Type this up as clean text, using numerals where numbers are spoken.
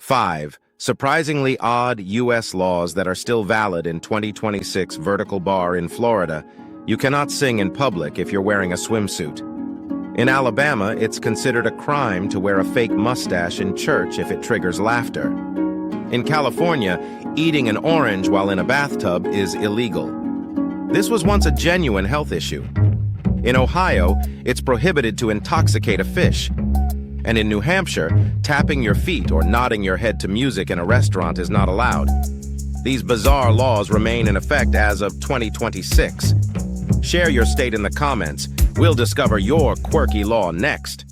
5. Surprisingly odd U.S. laws that are still valid in 2026. Vertical bar in Florida. You cannot sing in public if you're wearing a swimsuit. In Alabama, it's considered a crime to wear a fake mustache in church if it triggers laughter. In California, eating an orange while in a bathtub is illegal. This was once a genuine health issue. In Ohio, it's prohibited to intoxicate a fish. And in New Hampshire, tapping your feet or nodding your head to music in a restaurant is not allowed. These bizarre laws remain in effect as of 2026. Share your state in the comments. We'll discover your quirky law next.